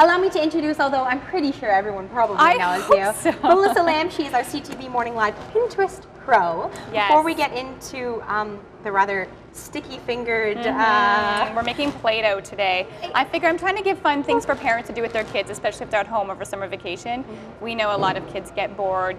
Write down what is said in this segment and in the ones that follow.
Allow me to introduce, although I'm pretty sure everyone probably knows you. So. Melissa Lamb, she is our CTV Morning Live Pinterest Pro. Yes. Before we get into the rather sticky-fingered... We're making Play-Doh today. I figure I'm trying to give fun things for parents to do with their kids, especially if they're at home over summer vacation. We know a lot of kids get bored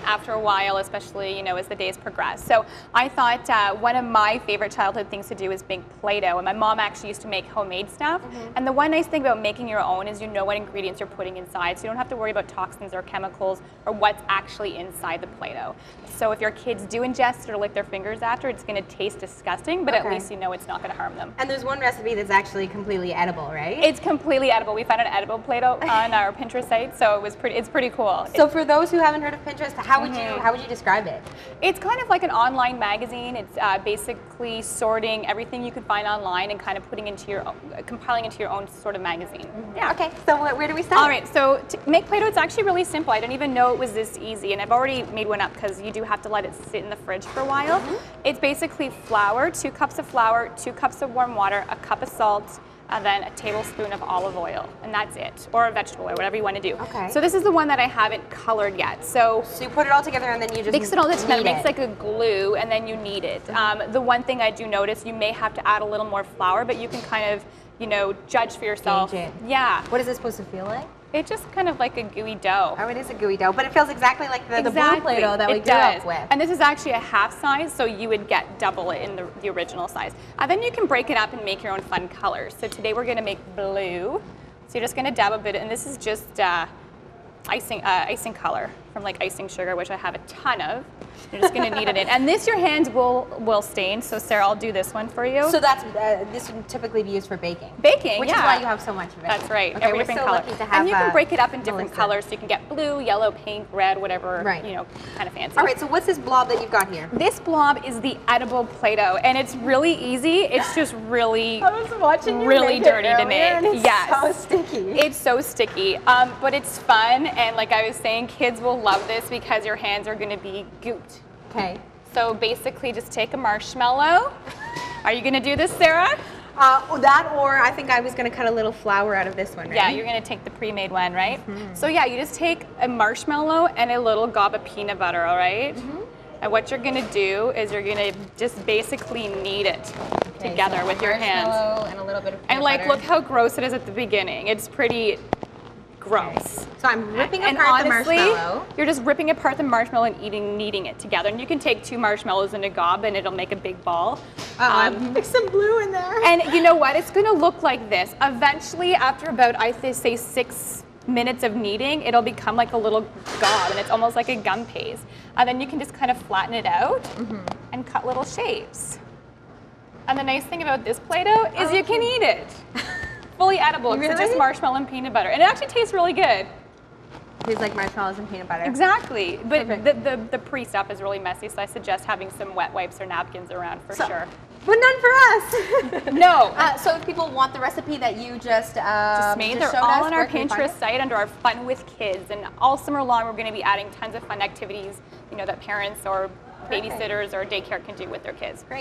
after a while, especially, you know, as the days progress. So I thought one of my favorite childhood things to do is make Play-Doh, and my mom actually used to make homemade stuff. And the one nice thing about making your own is you know what ingredients you're putting inside, so you don't have to worry about toxins or chemicals or what's actually inside the Play-Doh. So if your kids do ingest it or lick their fingers after, it's going to taste disgusting, but at least you know it's not going to harm them. And there's one recipe that's actually completely edible, right? It's completely edible. We found an edible Play-Doh on our Pinterest site, so it's pretty cool. So for those who haven't heard of Pinterest, how would you describe it? It's kind of like an online magazine. It's basically sorting everything you could find online and kind of putting into your own, compiling into your own sort of magazine. Yeah. Okay, so where do we start? All right, so to make Play-Doh, it's actually really simple. I didn't even know it was this easy, and I've already made one up because you do have to let it sit in the fridge for a while. It's basically flour, 2 cups of flour, 2 cups of warm water, a cup of salt, and then a tablespoon of olive oil, and that's it, or a vegetable oil, whatever you want to do. Okay. So this is the one that I haven't colored yet. So you put it all together and then you just mix it all together, it makes like a glue, and then you knead it. The one thing I do notice, you may have to add a little more flour, but you can kind of, you know, judge for yourself. Gauge it. Yeah. What is it supposed to feel like? It's just kind of like a gooey dough. Oh, it is a gooey dough, but it feels exactly like the blue Play-Doh that we grew up with. And this is actually a half size, so you would get double it in the original size. Then you can break it up and make your own fun colors. So today we're going to make blue. So you're just going to dab a bit, and this is just icing color from like icing sugar, which I have a ton of. You're just going to knead it in. And this your hands will stain, so Sarah, I'll do this one for you. So that's this would typically be used for baking. Baking, which is why you have so much of it. That's right. Okay, Every we're different so color. lucky to have and you can break it up in different Melissa. colors, so you can get blue, yellow, pink, red, whatever, you know, kind of fancy. All right, so what's this blob that you've got here? This blob is the edible Play-Doh, and it's really easy. It's just really, I was watching you really make dirty it to make. and it's Yes. so sticky. It's so sticky, but it's fun, and like I was saying, kids will love this because your hands are going to be gooped. Okay. So basically, just take a marshmallow. Are you going to do this, Sarah? That, or I think I was going to cut a little flour out of this one, right? Yeah, you're going to take the pre-made one, right? So yeah, you just take a marshmallow and a little gob of peanut butter, all right? And what you're going to do is you're going to just basically knead it together with your hands. And a little bit of peanut butter. Look how gross it is at the beginning. It's pretty gross. So I'm ripping apart the marshmallow. You're just ripping apart the marshmallow and kneading it together. And you can take 2 marshmallows in a gob and it'll make a big ball. Mix some blue in there. And you know what? It's going to look like this. Eventually, after about, I say 6 minutes of kneading, it'll become like a little gob, and it's almost like a gum paste. And then you can just kind of flatten it out and cut little shapes. And the nice thing about this Play-Doh is you can eat it. Fully edible, because it's just marshmallow and peanut butter. And it actually tastes really good. Tastes like marshmallows and peanut butter. Exactly. But the pre-stuff is really messy, so I suggest having some wet wipes or napkins around for sure. But none for us. No. So if people want the recipe that you just made, they're all on our Pinterest site under our Fun with Kids. And all summer long, we're going to be adding tons of fun activities, you know, that parents or babysitters or daycare can do with their kids. Great.